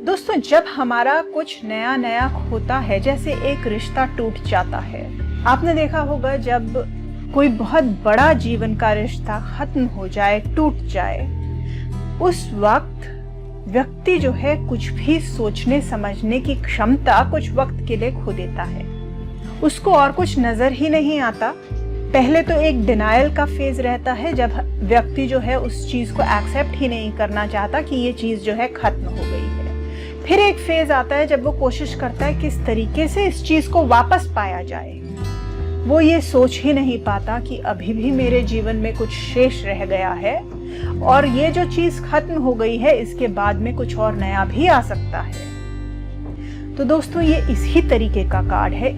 दोस्तों, जब हमारा कुछ नया नया होता है, जैसे एक रिश्ता टूट जाता है, आपने देखा होगा जब कोई बहुत बड़ा जीवन का रिश्ता खत्म हो जाए, टूट जाए, उस वक्त व्यक्ति जो है कुछ भी सोचने समझने की क्षमता कुछ वक्त के लिए खो देता है। उसको और कुछ नजर ही नहीं आता। पहले तो एक डिनायल का फेज रहता है जब व्यक्ति जो है उस चीज को एक्सेप्ट ही नहीं करना चाहता कि ये चीज जो है खत्म हो गई है। फिर एक फेज आता है जब वो कोशिश करता है किस तरीके से इस चीज को वापस पाया जाए। वो ये सोच ही नहीं पाता कि अभी भी मेरे जीवन में कुछ शेष रह गया है और ये जो चीज खत्म हो गई है इसके बाद में कुछ और नया भी आ सकता है। तो दोस्तों, ये इसी तरीके का कार्ड है।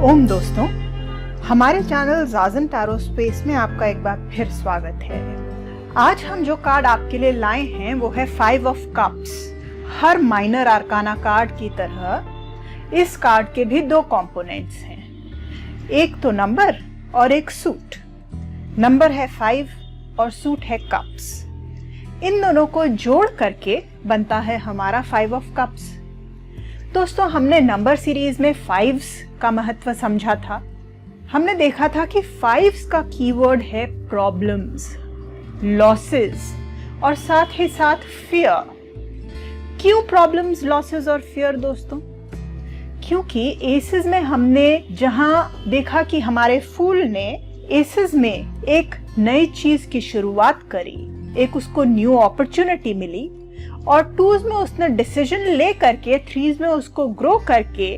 ओम दोस्तों, हमारे चैनल जाज़न टैरो स्पेस में आपका एक बार फिर स्वागत है। आज हम जो कार्ड आपके लिए लाए हैं वो है 5 of cups. Her minor आर्काना card की तरह इस कार्ड के भी 2 कंपोनेंट्स हैं, एक तो नंबर और एक सूट। नंबर है 5 और सूट है कप्स। इन दोनों को जोड़ करके बनता है हमारा 5 ऑफ कप्स। दोस्तों, हमने नंबर सीरीज में 5s का महत्व समझा था। हमने देखा था कि 5s का कीवर्ड है प्रॉब्लम्स, लॉसेस और साथ ही साथ फियर। क्यों प्रॉब्लम्स, लॉसेस और फियर दोस्तों? क्योंकि एसेस में हमने जहां देखा कि हमारे फूल ने एसेस में एक नई चीज की शुरुआत करी, एक उसको न्यू अपॉर्चुनिटी मिली, और 2s में उसने डिसीजन ले करके 3s में उसको ग्रो करके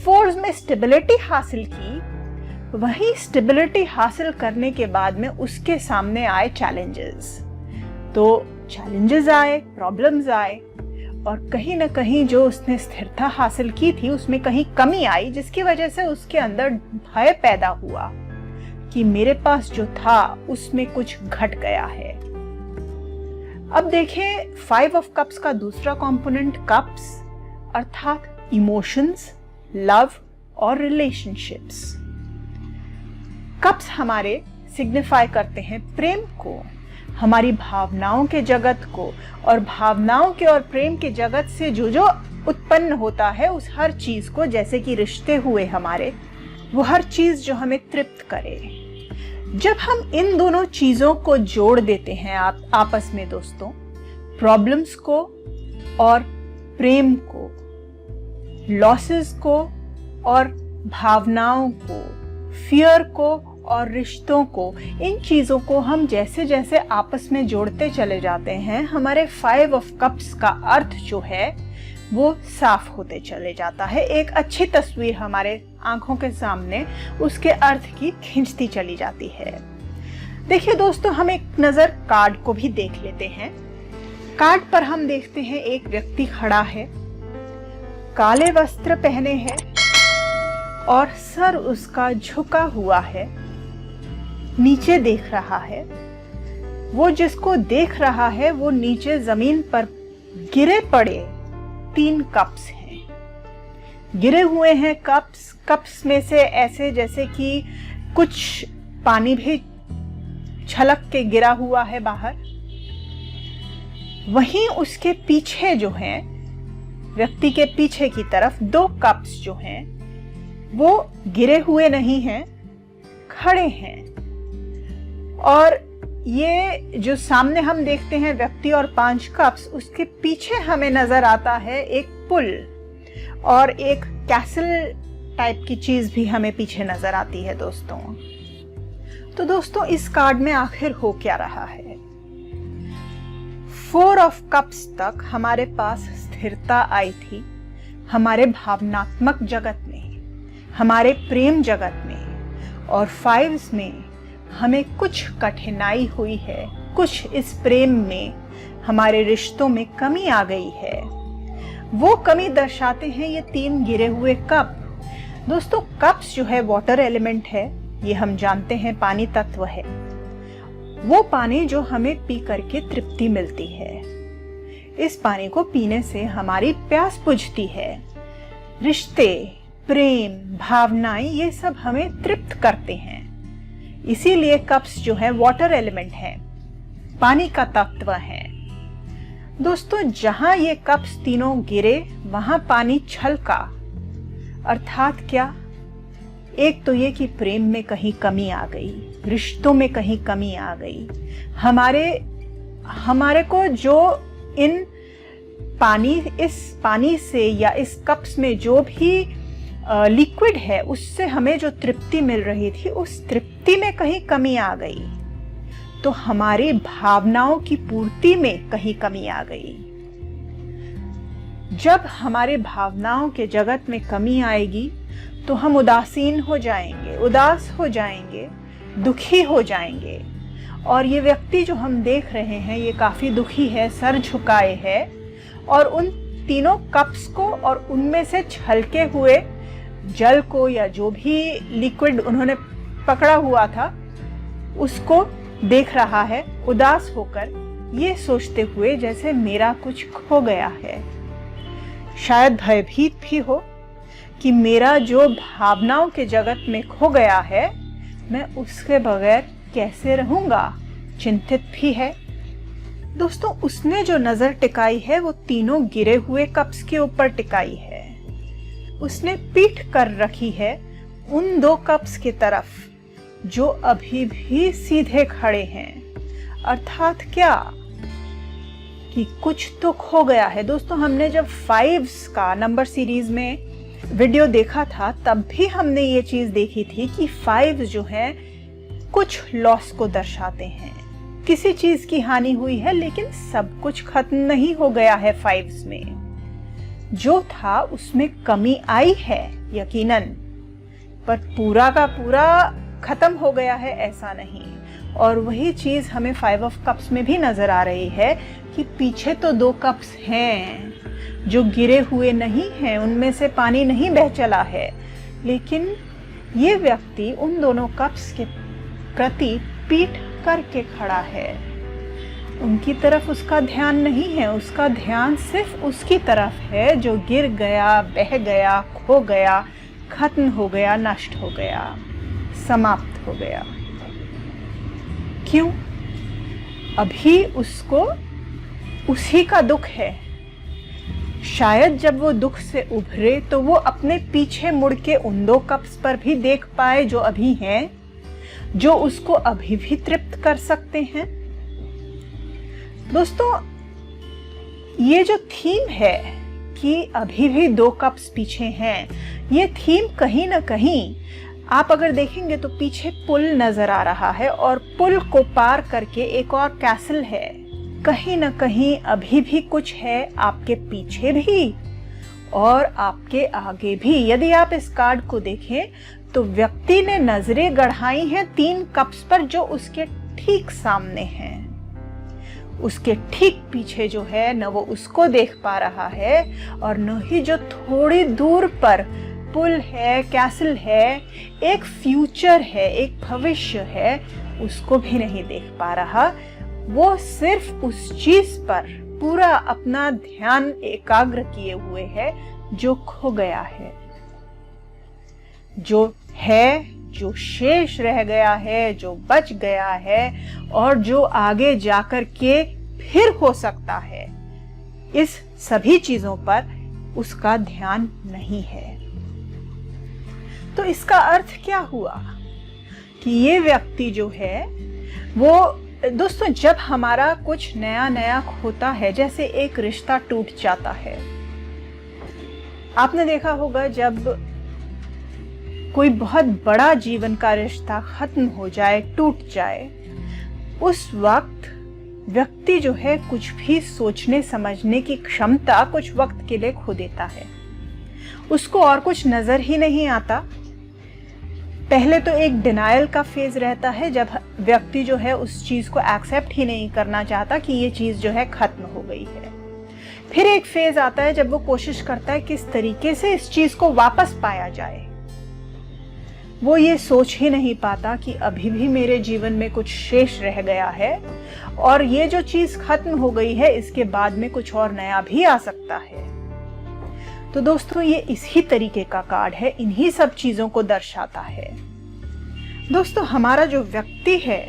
4s में स्टेबिलिटी हासिल की। वही स्टेबिलिटी हासिल करने के बाद में उसके सामने आए चैलेंजेस। तो चैलेंजेस आए, प्रॉब्लम्स आए, और कहीं ना कहीं जो उसने स्थिरता हासिल की थी उसमें कहीं कमी आई, जिसकी वजह से उसके अंदर भय पैदा हुआ कि मेरे पास जो था उसमें कुछ घट गया है। अब देखें 5 ऑफ कप्स का दूसरा कंपोनेंट कप्स, अर्थात इमोशंस, लव और रिलेशनशिप्स। कप्स हमारे सिग्निफाई करते हैं प्रेम को, हमारी भावनाओं के जगत को, और भावनाओं के और प्रेम के जगत से जो जो उत्पन्न होता है उस हर चीज को, जैसे कि रिश्ते हुए हमारे, वो हर चीज जो हमें तृप्त करे। जब हम इन दोनों चीजों को जोड़ देते हैं आपस में दोस्तों, प्रॉब्लम्स को और प्रेम को, लॉसेस को और भावनाओं को, फियर को और रिश्तों को, इन चीजों को हम जैसे जैसे आपस में जोड़ते चले जाते हैं, हमारे 5 ऑफ कप्स का अर्थ जो है वो साफ होते चले जाता है। एक अच्छी तस्वीर हमारे आंखों के सामने उसके अर्थ की खिंचती चली जाती है। देखिए दोस्तों, हम एक नजर कार्ड को भी देख लेते हैं। कार्ड पर हम देखते हैं एक व्यक्ति खड़ा है, काले वस्त्र पहने हैं और सर उसका झुका हुआ है, नीचे देख रहा है। वो जिसको देख रहा है वो नीचे जमीन पर गिरे पड़े 3 कप्स हैं। गिरे हुए हैं कप्स में से ऐसे जैसे कि कुछ पानी भी छलक के गिरा हुआ है बाहर। वहीं उसके पीछे जो हैं, व्यक्ति के पीछे की तरफ 2 कप्स जो हैं वो गिरे हुए नहीं हैं, खड़े हैं। और ये जो सामने हम देखते हैं व्यक्ति और 5 कप्स, उसके पीछे हमें नजर आता है एक पुल और एक कैसल टाइप की चीज भी हमें पीछे नजर आती है दोस्तों। तो दोस्तों, इस कार्ड में आखिर हो क्या रहा है? 4 ऑफ कप्स तक हमारे पास स्थिरता आई थी, हमारे भावनात्मक जगत में, हमारे प्रेम जगत में, और 5s में हमें कुछ कठिनाई हुई है, कुछ इस प्रेम में, हमारे रिश्तों में कमी आ गई है। वो कमी दर्शाते हैं ये 3 गिरे हुए कप। दोस्तों, कप्स जो है वाटर एलिमेंट है, ये हम जानते हैं पानी तत्व है। वो पानी जो हमें पी करके तृप्ति मिलती है। इस पानी को पीने से हमारी प्यास बुझती है। रिश्ते, प्रेम, भावनाएं, ये सब हमें तृप्त करते हैं। इसीलिए कप्स जो है वाटर एलिमेंट है, पानी का तत्व है। दोस्तों, जहां ये कप्स तीनों गिरे वहां पानी छलका। अर्थात क्या? एक तो ये कि प्रेम में कहीं कमी आ गई, रिश्तों में कहीं कमी आ गई। हमारे को जो इस पानी से या इस कप्स में जो भी लिक्विड है उससे हमें जो तृप्ति मिल रही थी, उस तृप्ति में कहीं कमी आ गई। तो हमारी भावनाओं की पूर्ति में कहीं कमी आ गई। जब हमारे भावनाओं के जगत में कमी आएगी तो हम उदासीन हो जाएंगे, उदास हो जाएंगे, दुखी हो जाएंगे। और ये व्यक्ति जो हम देख रहे हैं ये काफी दुखी है, सर झुकाए है, और उन तीनों कप्स को और उनमें से छलके हुए जल को या जो भी लिक्विड उन्होंने पकड़ा हुआ था उसको देख रहा है, उदास होकर, ये सोचते हुए जैसे मेरा कुछ खो गया है। शायद भयभीत भी हो कि मेरा जो भावनाओं के जगत में खो गया है, मैं उसके बगैर कैसे रहूंगा। चिंतित भी है। दोस्तों, उसने जो नजर टिकाई है वो तीनों गिरे हुए कप्स के ऊपर टिकाई है। उसने पीठ कर रखी है उन दो कप्स की तरफ जो अभी भी सीधे खड़े हैं। अर्थात क्या? कि कुछ तो खो गया है। दोस्तों, हमने जब 5s का नंबर सीरीज में वीडियो देखा था तब भी हमने ये चीज देखी थी कि 5 जो है कुछ लॉस को दर्शाते हैं। किसी चीज की हानि हुई है लेकिन सब कुछ खत्म नहीं हो गया है। 5s में जो था उसमें कमी आई है यकीनन, पर पूरा का पूरा खत्म हो गया है ऐसा नहीं। और वही चीज हमें 5 ऑफ कप्स में भी नजर आ रही है कि पीछे तो 2 कप्स हैं जो गिरे हुए नहीं हैं, उनमें से पानी नहीं बह चला है, लेकिन ये व्यक्ति उन दोनों कप्स के प्रति पीठ करके खड़ा है। उनकी तरफ उसका ध्यान नहीं है, उसका ध्यान सिर्फ उसकी तरफ है जो गिर गया, बह गया, खो गया, खत्म हो गया, नष्ट हो गया, समाप्त हो गया। क्यों? अभी उसको उसी का दुख है। शायद जब वो दुख से उभरे तो वो अपने पीछे मुड़ के उन 2 कप्स पर भी देख पाए जो अभी हैं, जो उसको अभी भी तृप्त कर सकते हैं। दोस्तों, ये जो थीम है कि अभी भी 2 कप्स पीछे हैं, ये थीम कहीं ना कहीं आप अगर देखेंगे तो पीछे पुल नजर आ रहा है और पुल को पार करके एक और कैसल है। कहीं ना कहीं अभी भी कुछ है आपके पीछे भी और आपके आगे भी। यदि आप इस कार्ड को देखें तो व्यक्ति ने नजरें गड़ाई हैं 3 कप्स पर जो उसके ठीक सामने हैं। उसके ठीक पीछे जो है न वो उसको देख पा रहा है और न ही जो थोड़ी दूर पर पुल है, कैसल है, एक फ्यूचर है, एक भविष्य है, उसको भी नहीं देख पा रहा। वो सिर्फ उस चीज पर पूरा अपना ध्यान एकाग्र किए हुए है जो खो गया है, जो है, जो शेष रह गया है, जो बच गया है और जो आगे जाकर के फिर हो सकता है। इस सभी चीजों पर उसका ध्यान नहीं है। तो इसका अर्थ क्या हुआ कि ये व्यक्ति जो है वो, दोस्तों, जब हमारा कुछ नया नया होता है, जैसे एक रिश्ता टूट जाता है, आपने देखा होगा जब कोई बहुत बड़ा जीवन का रिश्ता खत्म हो जाए, टूट जाए, उस वक्त व्यक्ति जो है कुछ भी सोचने समझने की क्षमता कुछ वक्त के लिए खो देता है। उसको और कुछ नजर ही नहीं आता। पहले तो एक डिनायल का फेज रहता है जब व्यक्ति जो है उस चीज को एक्सेप्ट ही नहीं करना चाहता कि ये चीज जो है खत्म हो गई है। फिर एक फेज आता है जब वो कोशिश करता है किस तरीके से इस चीज को वापस पाया जाए। वो ये सोच ही नहीं पाता कि अभी भी मेरे जीवन में कुछ शेष रह गया है और ये जो चीज खत्म हो गई है इसके बाद में कुछ और नया भी आ सकता है। तो दोस्तों ये इसी तरीके का कार्ड है, इन्हीं सब चीजों को दर्शाता है। दोस्तों हमारा जो व्यक्ति है,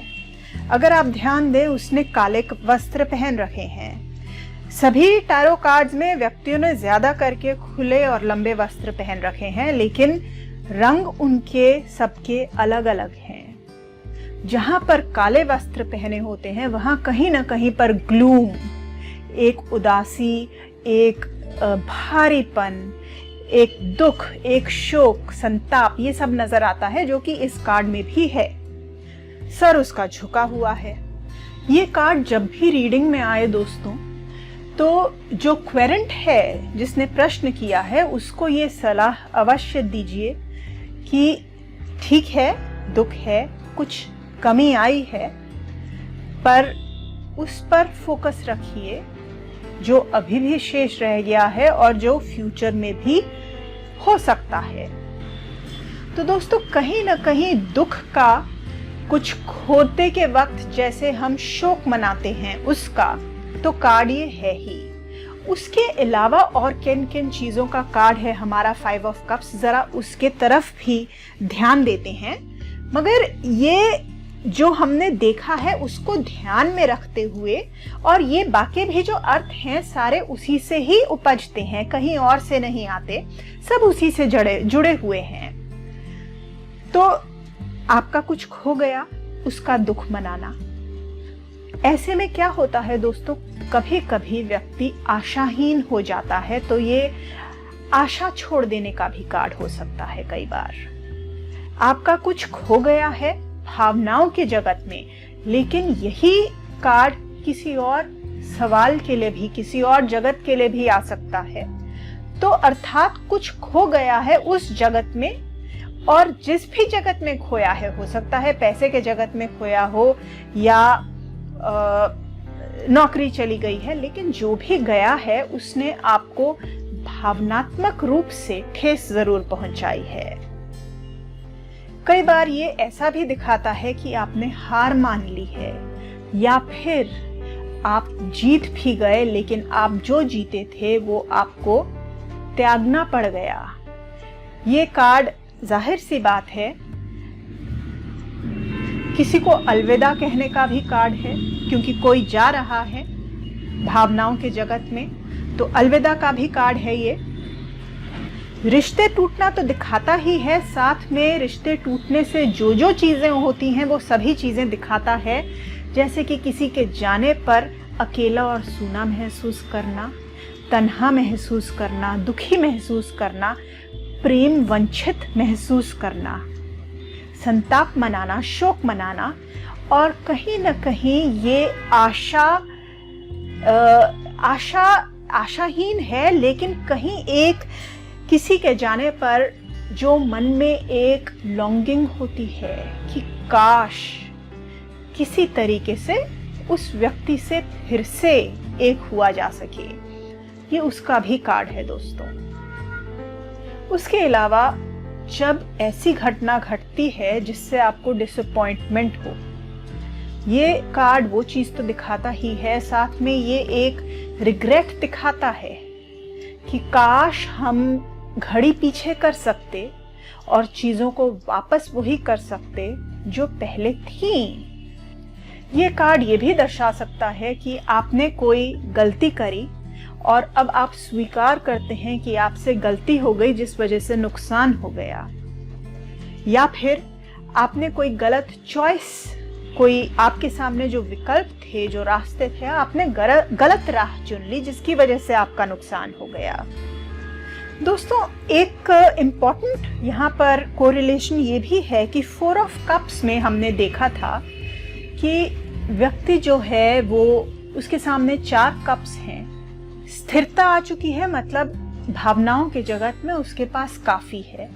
अगर आप ध्यान दें, उसने काले वस्त्र पहन रखे हैं। सभी टैरो कार्ड्स में व्यक्तियों ने ज्यादा करके खुले और लंबे वस्त्र पहन रखे हैं, लेकिन रंग उनके सबके अलग अलग हैं। जहां पर काले वस्त्र पहने होते हैं वहां कहीं ना कहीं पर ग्लूम, एक उदासी, एक भारीपन, एक दुख, एक शोक, संताप, ये सब नजर आता है, जो कि इस कार्ड में भी है। सर उसका झुका हुआ है। ये कार्ड जब भी रीडिंग में आए दोस्तों, तो जो क्वेरेंट है, जिसने प्रश्न किया है, उसको ये सलाह अवश्य दीजिए कि ठीक है, दुख है, कुछ कमी आई है, पर उस पर फोकस रखिए जो अभी भी शेष रह गया है और जो फ्यूचर में भी हो सकता है। तो दोस्तों कहीं ना कहीं दुख का, कुछ खोते के वक्त जैसे हम शोक मनाते हैं उसका तो कार्ड ये है ही। उसके अलावा और किन किन चीजों का कार्ड है हमारा 5 ऑफ कप्स, जरा उसके तरफ भी ध्यान देते हैं। मगर ये जो हमने देखा है उसको ध्यान में रखते हुए, और ये बाकी भी जो अर्थ हैं सारे उसी से ही उपजते हैं, कहीं और से नहीं आते, सब उसी से जुड़े हुए हैं। तो आपका कुछ खो गया, उसका दुख मनाना। ऐसे में क्या होता है दोस्तों, कभी कभी व्यक्ति आशाहीन हो जाता है, तो ये आशा छोड़ देने का भी कार्ड हो सकता है। कई बार आपका कुछ खो गया है भावनाओं के जगत में, लेकिन यही कार्ड किसी और सवाल के लिए भी, किसी और जगत के लिए भी आ सकता है। तो अर्थात कुछ खो गया है उस जगत में, और जिस भी जगत में खोया है, हो सकता है पैसे के जगत में खोया हो या नौकरी चली गई है, लेकिन जो भी गया है उसने आपको भावनात्मक रूप से ठेस जरूर पहुंचाई है। कई बार ये ऐसा भी दिखाता है कि आपने हार मान ली है, या फिर आप जीत भी गए, लेकिन आप जो जीते थे वो आपको त्यागना पड़ गया। ये कार्ड जाहिर सी बात है किसी को अलविदा कहने का भी कार्ड है, क्योंकि कोई जा रहा है भावनाओं के जगत में, तो अलविदा का भी कार्ड है ये। रिश्ते टूटना तो दिखाता ही है, साथ में रिश्ते टूटने से जो जो चीजें होती हैं वो सभी चीजें दिखाता है, जैसे कि किसी के जाने पर अकेला और सूना महसूस करना, तन्हा महसूस करना, दुखी महसूस करना, प्रेम वंचित महसूस करना, संताप मनाना, शोक मनाना, और कहीं न कहीं ये आशाहीन है, लेकिन कहीं एक किसी के जाने पर जो मन में एक लॉन्गिंग होती है कि काश किसी तरीके से उस व्यक्ति से फिर से एक हुआ जा सके, ये उसका भी कार्ड है दोस्तों। उसके अलावा जब ऐसी घटना घटती है जिससे आपको डिसअपॉइंटमेंट हो, ये कार्ड वो चीज तो दिखाता ही है, साथ में ये एक रिग्रेट दिखाता है कि काश हम घड़ी पीछे कर सकते और चीजों को वापस वही कर सकते जो पहले थी। ये कार्ड ये भी दर्शा सकता है कि आपने कोई गलती करी और अब आप स्वीकार करते हैं कि आपसे गलती हो गई जिस वजह से नुकसान हो गया, या फिर आपने कोई गलत चॉइस, कोई आपके सामने जो विकल्प थे, जो रास्ते थे, आपने गलत राह चुन ली जिसकी वजह से आपका नुकसान हो गया। दोस्तों एक इम्पॉर्टेंट यहाँ पर कोरिलेशन ये भी है कि 4 ऑफ कप्स में हमने देखा था कि व्यक्ति जो है वो, उसके सामने 4 कप्स हैं, स्थिरता आ चुकी है, मतलब भावनाओं के जगत में उसके पास काफी है,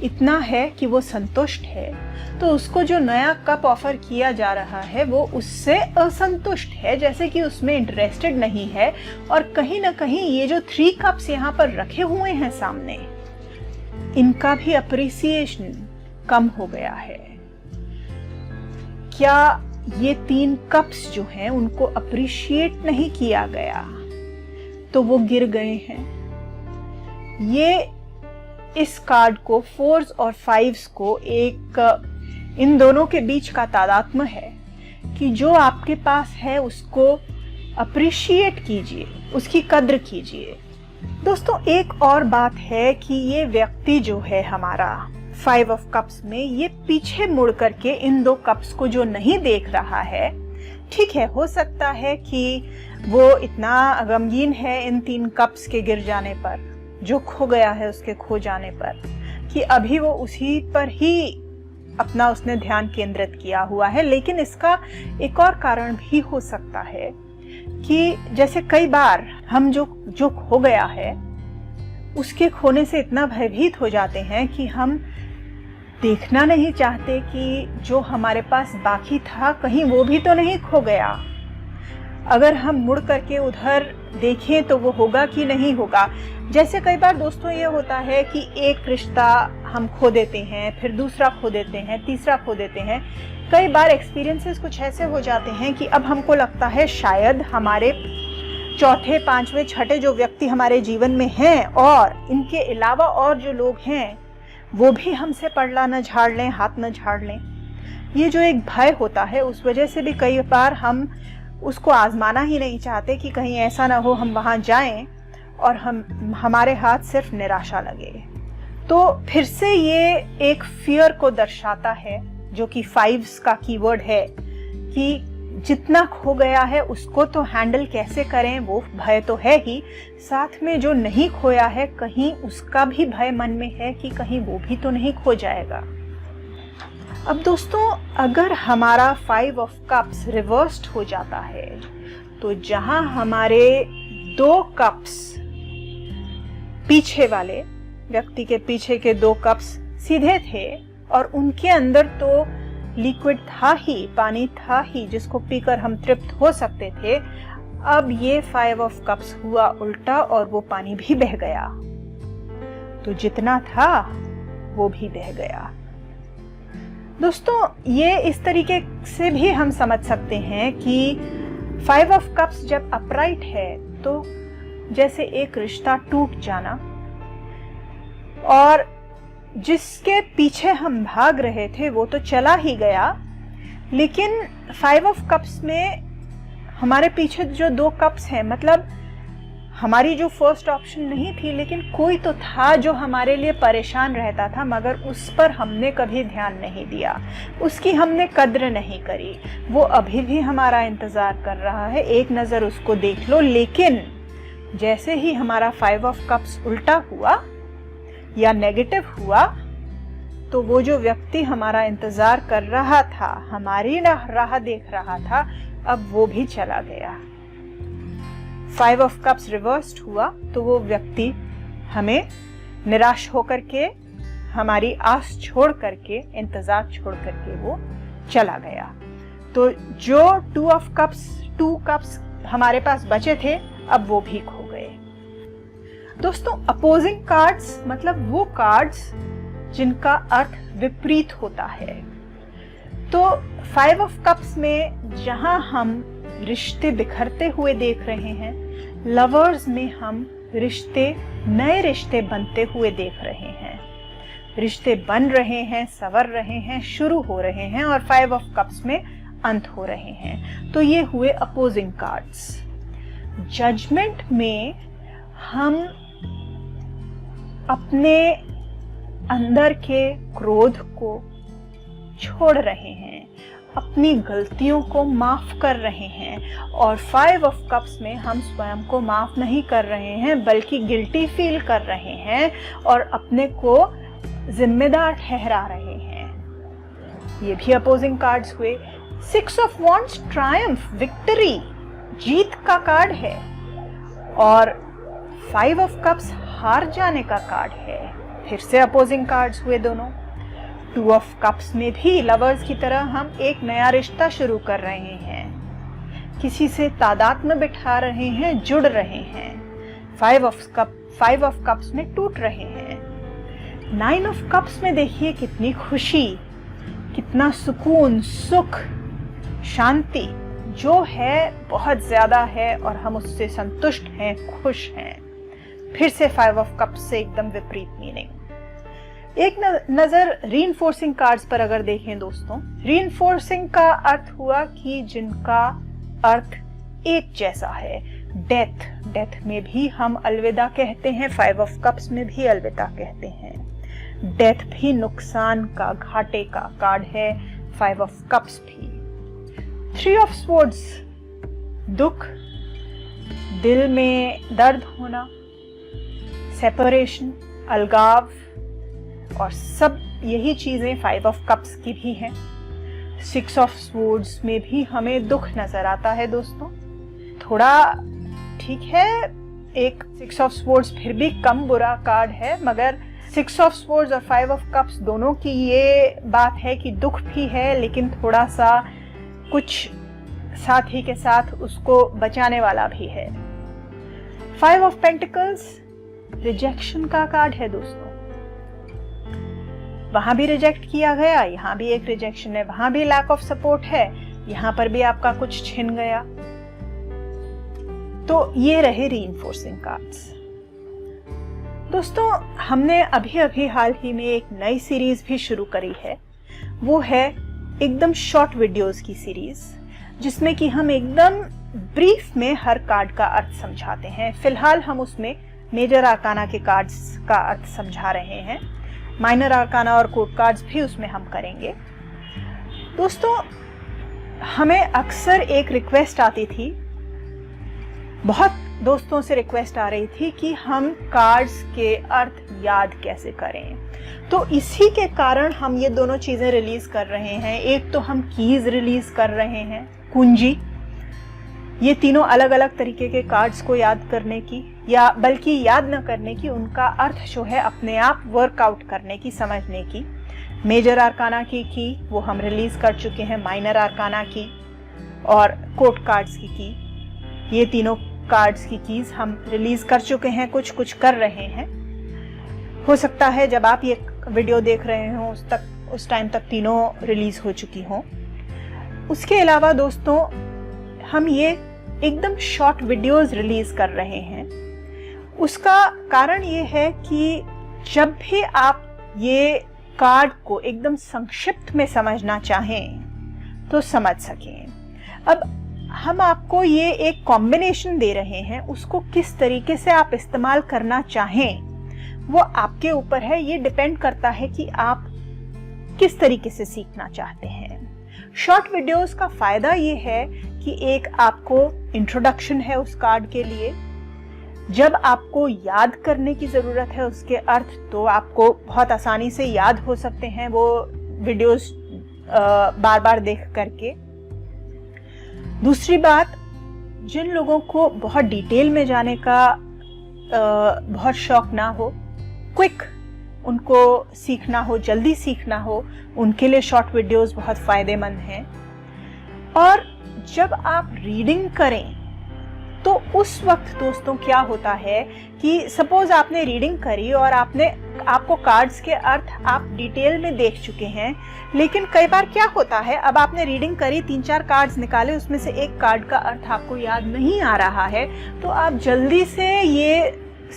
इतना है कि वो संतुष्ट है। तो उसको जो नया कप ऑफर किया जा रहा है वो उससे असंतुष्ट है, जैसे कि उसमें इंटरेस्टेड नहीं है। और कहीं ना कहीं ये जो 3 कप्स यहाँ पर रखे हुए हैं सामने, इनका भी अप्रिसिएशन कम हो गया है। क्या ये 3 कप्स जो हैं उनको अप्रिशिएट नहीं किया गया तो वो गिर गए हैं। ये इस कार्ड को 4s और 5s को इन दोनों के बीच का तादात्म्य है कि जो आपके पास है उसको अप्रिशिएट कीजिए, उसकी कद्र कीजिए। दोस्तों, एक और बात है कि ये व्यक्ति जो है हमारा 5 ऑफ कप्स में, ये पीछे मुड़ करके इन 2 कप्स को जो नहीं देख रहा है, ठीक है, हो सकता है कि वो इतना गमगीन है इन 3 कप्स के गिर जाने पर, जो खो गया है उसके खो जाने पर, कि अभी वो उसी पर ही अपना उसने ध्यान केंद्रित किया हुआ है। लेकिन इसका एक और कारण भी हो सकता है कि जैसे कई बार हम जो खो गया है उसके खोने से इतना भयभीत हो जाते हैं कि हम देखना नहीं चाहते कि जो हमारे पास बाकी था कहीं वो भी तो नहीं खो गया। अगर हम मुड़ करके उधर देखें तो वो होगा कि नहीं होगा। जैसे कई बार दोस्तों ये होता है कि एक रिश्ता हम खो देते हैं, फिर दूसरा खो देते हैं, तीसरा खो देते हैं। कई बार एक्सपीरियंसेस कुछ ऐसे हो जाते हैं कि अब हमको लगता है शायद हमारे चौथे, पांचवें, छठे जो व्यक्ति हमारे जीवन में हैं और इनके अलावा और जो लोग हैं वो भी हमसे पलड़ा न झाड़ लें, हाथ न झाड़ लें। ये जो एक भय होता है उस वजह से भी कई बार हम उसको आजमाना ही नहीं चाहते कि कहीं ऐसा ना हो हम वहां जाएं और हमारे हाथ सिर्फ निराशा लगे। तो फिर से ये एक फियर को दर्शाता है, जो कि 5s का कीवर्ड है, कि जितना खो गया है उसको तो हैंडल कैसे करें, वो भय तो है ही, साथ में जो नहीं खोया है कहीं उसका भी भय मन में है कि कहीं वो भी तो नहीं खो जाएगा। अब दोस्तों, अगर हमारा 5 ऑफ कप्स रिवर्स्ड हो जाता है तो जहां हमारे 2 कप्स पीछे वाले व्यक्ति के पीछे के 2 कप्स सीधे थे और उनके अंदर तो लिक्विड था ही, पानी था ही जिसको पीकर हम तृप्त हो सकते थे, अब ये 5 ऑफ कप्स हुआ उल्टा और वो पानी भी बह गया। तो जितना था वो भी बह गया। दोस्तों, ये इस तरीके से भी हम समझ सकते हैं कि 5 ऑफ कप्स जब अपराइट है तो जैसे एक रिश्ता टूट जाना, और जिसके पीछे हम भाग रहे थे वो तो चला ही गया, लेकिन 5 ऑफ कप्स में हमारे पीछे जो 2 कप्स हैं, मतलब हमारी जो फर्स्ट ऑप्शन नहीं थी लेकिन कोई तो था जो हमारे लिए परेशान रहता था, मगर उस पर हमने कभी ध्यान नहीं दिया, उसकी हमने कद्र नहीं करी। वो अभी भी हमारा इंतजार कर रहा है, एक नज़र उसको देख लो। लेकिन जैसे ही हमारा 5 ऑफ कप्स उल्टा हुआ या नेगेटिव हुआ तो वो जो व्यक्ति हमारा इंतजार कर रहा था, हमारी राह देख रहा था, अब वो भी चला गया। 5 ऑफ कप्स रिवर्स्ड हुआ तो वो व्यक्ति हमें निराश होकर के, हमारी आस छोड़ करके, इंतजार छोड़ करके वो चला गया। तो जो 2 कप्स हमारे पास बचे थे अब वो भी खो गए। दोस्तों, अपोजिंग कार्ड्स मतलब वो कार्ड्स जिनका अर्थ विपरीत होता है। तो 5 ऑफ कप्स में जहां हम रिश्ते बिखरते हुए देख रहे हैं, लवर्स में हम नए रिश्ते बनते हुए देख रहे हैं। रिश्ते बन रहे हैं, संवर रहे हैं, शुरू हो रहे हैं और 5 ऑफ कप्स में अंत हो रहे हैं। तो ये हुए अपोजिंग कार्ड्स। जजमेंट में हम अपने अंदर के क्रोध को छोड़ रहे हैं, अपनी गलतियों को माफ कर रहे हैं, और 5 ऑफ कप्स में हम स्वयं को माफ नहीं कर रहे हैं बल्कि गिल्टी फील कर रहे हैं और अपने को जिम्मेदार ठहरा रहे हैं। ये भी अपोजिंग कार्ड्स हुए। 6 ऑफ वॉन्ड्स ट्रायम्फ, विक्ट्री, जीत का कार्ड है, और 5 ऑफ कप्स हार जाने का कार्ड है। फिर से अपोजिंग कार्ड्स हुए दोनों। 2 ऑफ कप्स में भी लवर्स की तरह हम एक नया रिश्ता शुरू कर रहे हैं, किसी से तादात्म्य बिठा रहे हैं, जुड़ रहे हैं। 5 ऑफ कप्स में टूट रहे हैं। 9 ऑफ कप्स में देखिए कितनी खुशी, कितना सुकून, सुख, शांति जो है बहुत ज्यादा है और हम उससे संतुष्ट हैं, खुश हैं। फिर से 5 ऑफ कप्स से एकदम विपरीत मीनिंग। एक नजर रीइंफोर्सिंग कार्ड्स पर अगर देखें दोस्तों, रीइंफोर्सिंग का अर्थ हुआ कि जिनका अर्थ एक जैसा है। डेथ में भी हम अलविदा कहते हैं, 5 ऑफ कप्स में भी अलविदा कहते हैं। डेथ भी नुकसान का, घाटे का कार्ड है, 5 ऑफ कप्स भी। 3 ऑफ स्वॉर्ड्स, दुख, दिल में दर्द होना, सेपरेशन, अलगाव, और सब यही चीजें 5 ऑफ कप्स की भी हैं। 6 ऑफ स्वॉर्ड्स में भी हमें दुख नजर आता है दोस्तों। थोड़ा ठीक है, एक 6 ऑफ स्वॉर्ड्स फिर भी कम बुरा कार्ड है, मगर 6 ऑफ स्वॉर्ड्स और 5 ऑफ कप्स दोनों की ये बात है कि दुख भी है, लेकिन थोड़ा सा कुछ साथ ही के साथ उसको बचाने वाला भी है। 5 ऑफ पेंटिकल्स रिजेक्शन का कार्ड है दोस्तों। वहां भी रिजेक्ट किया गया, यहाँ भी एक रिजेक्शन है, वहां भी लैक ऑफ सपोर्ट है, यहाँ पर भी आपका कुछ छिन गया। तो ये रहे रीइंफोर्सिंग कार्ड्स। दोस्तों, हमने अभी अभी हाल ही में एक नई सीरीज भी शुरू करी है, वो है एकदम शॉर्ट वीडियोस की सीरीज, जिसमें कि हम एकदम ब्रीफ में हर कार्ड का अर्थ समझाते हैं। फिलहाल हम उसमें मेजर आर्काना के कार्ड्स का अर्थ समझा रहे हैं, माइनर आर्काना और कोड कार्ड्स भी उसमें हम करेंगे। दोस्तों, हमें अक्सर एक रिक्वेस्ट आती थी, बहुत दोस्तों से रिक्वेस्ट आ रही थी कि हम कार्ड्स के अर्थ याद कैसे करें। तो इसी के कारण हम ये दोनों चीजें रिलीज कर रहे हैं। एक तो हम कीज रिलीज कर रहे हैं, कुंजी, ये तीनों अलग अलग तरीके के कार्ड्स को याद करने की, या बल्कि याद न करने की, उनका अर्थ जो है अपने आप वर्कआउट करने की, समझने की। मेजर आर्काना की वो हम रिलीज कर चुके हैं, माइनर आर्काना की और कोड कार्ड्स की ये तीनों कार्ड्स की कीज हम रिलीज कर चुके हैं, कुछ कर रहे हैं। हो सकता है जब आप ये वीडियो देख रहे हो उस टाइम तक तीनों रिलीज हो चुकी हों। उसके अलावा दोस्तों, हम ये एकदम शॉर्ट वीडियोस रिलीज कर रहे हैं। उसका कारण ये है कि जब भी आप ये कार्ड को एकदम संक्षिप्त में समझना चाहें तो समझ सकें। अब हम आपको ये एक कॉम्बिनेशन दे रहे हैं, उसको किस तरीके से आप इस्तेमाल करना चाहें वो आपके ऊपर है। ये डिपेंड करता है कि आप किस तरीके से सीखना चाहते हैं। शॉर्ट वीडियोस का फायदा ये है कि एक आपको इंट्रोडक्शन है उस कार्ड के लिए। जब आपको याद करने की जरूरत है उसके अर्थ, तो आपको बहुत आसानी से याद हो सकते हैं वो वीडियोस बार बार देख करके। दूसरी बात, जिन लोगों को बहुत डिटेल में जाने का बहुत शौक ना हो, क्विक उनको सीखना हो, जल्दी सीखना हो, उनके लिए शॉर्ट वीडियोस बहुत फायदेमंद हैं। और जब आप रीडिंग करें तो उस वक्त दोस्तों क्या होता है कि सपोज आपने रीडिंग करी और आपको कार्ड्स के अर्थ आप डिटेल में देख चुके हैं, लेकिन कई बार क्या होता है, अब आपने रीडिंग करी, 3-4 कार्ड्स निकाले, उसमें से एक कार्ड का अर्थ आपको याद नहीं आ रहा है, तो आप जल्दी से ये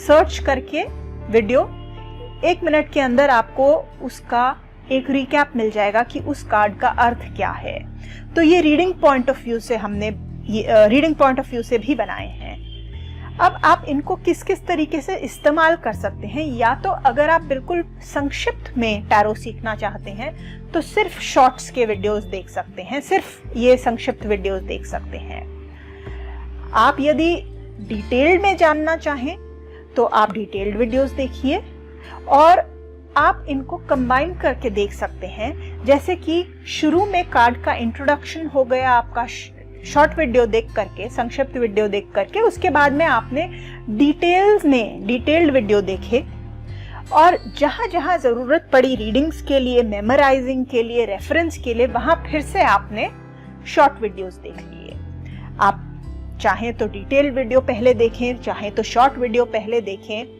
सर्च करके वीडियो 1 मिनट के अंदर आपको उसका एक रिकैप मिल जाएगा कि उस कार्ड का अर्थ क्या है। तो ये रीडिंग पॉइंट ऑफ व्यू से हमने रीडिंग पॉइंट ऑफ व्यू से भी बनाए हैं। अब आप इनको किस किस तरीके से इस्तेमाल कर सकते हैं, या तो अगर आप बिल्कुल संक्षिप्त में टैरो सीखना चाहते हैं तो सिर्फ शॉर्ट्स के वीडियोस देख सकते हैं, सिर्फ ये संक्षिप्त वीडियोस देख सकते हैं। आप यदि डिटेल्ड में जानना चाहें तो आप डिटेल्ड वीडियोस देखिए, और आप इनको कंबाइन करके देख सकते हैं। जैसे कि शुरू में कार्ड का इंट्रोडक्शन हो गया आपका शॉर्ट वीडियो देख करके, संक्षिप्त वीडियो देख करके, उसके बाद में आपने डिटेल्ड वीडियो देखे, और जहां जहां जरूरत पड़ी रीडिंग्स के लिए, मेमोराइजिंग के लिए, रेफरेंस के लिए, वहां फिर से आपने शॉर्ट वीडियोस देख लिए। आप चाहें तो डिटेल्ड वीडियो पहले देखें, चाहें तो शॉर्ट वीडियो पहले देखें।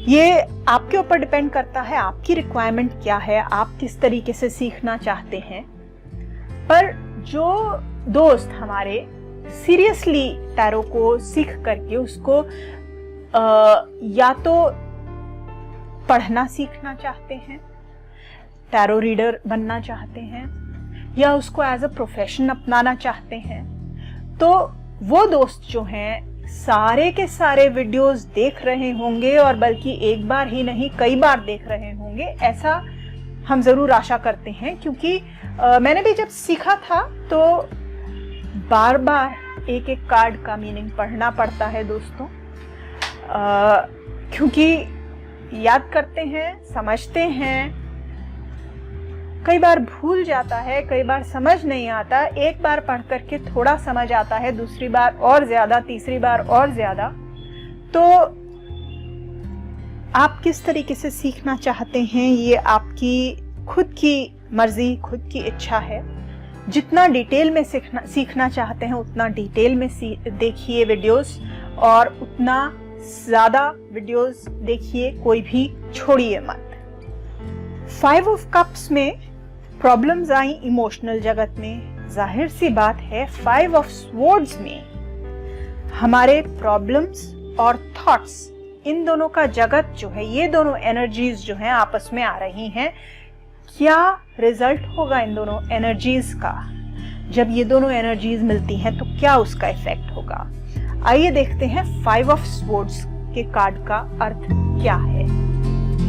ये आपके ऊपर डिपेंड करता है, आपकी रिक्वायरमेंट क्या है, आप किस तरीके से सीखना चाहते हैं। पर जो दोस्त हमारे सीरियसली टैरो को सीख करके उसको या तो पढ़ना सीखना चाहते हैं, टैरो रीडर बनना चाहते हैं, या उसको एज अ प्रोफेशन अपनाना चाहते हैं, तो वो दोस्त जो हैं सारे के सारे वीडियोस देख रहे होंगे, और बल्कि एक बार ही नहीं कई बार देख रहे होंगे, ऐसा हम जरूर आशा करते हैं। क्योंकि मैंने भी जब सीखा था तो बार बार एक एक कार्ड का मीनिंग पढ़ना पड़ता है दोस्तों, क्योंकि याद करते हैं, समझते हैं, कई बार भूल जाता है, कई बार समझ नहीं आता, एक बार पढ़ करके थोड़ा समझ आता है, दूसरी बार और ज्यादा, तीसरी बार और ज्यादा। तो आप किस तरीके से सीखना चाहते हैं ये आपकी खुद की मर्जी, खुद की इच्छा है। जितना डिटेल में सीखना चाहते हैं उतना डिटेल में देखिए वीडियोस, और उतना ज्यादा वीडियोस देखिए, कोई भी छोड़िए मत। 5 ऑफ कप्स में प्रॉब्लम्स आई इमोशनल जगत में, जाहिर सी बात है 5 ऑफ स्वॉर्ड्स में हमारे प्रॉब्लम्स और थॉट्स, इन दोनों का जगत जो है, ये दोनों एनर्जीज जो हैं आपस में आ रही हैं। क्या रिजल्ट होगा इन दोनों एनर्जीज का? जब ये दोनों एनर्जीज मिलती हैं तो क्या उसका इफेक्ट होगा? आइए देखते हैं 5 ऑफ स्वॉर्ड्स के कार्ड का अर्थ क्या है।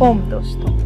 ओम दोस्तों।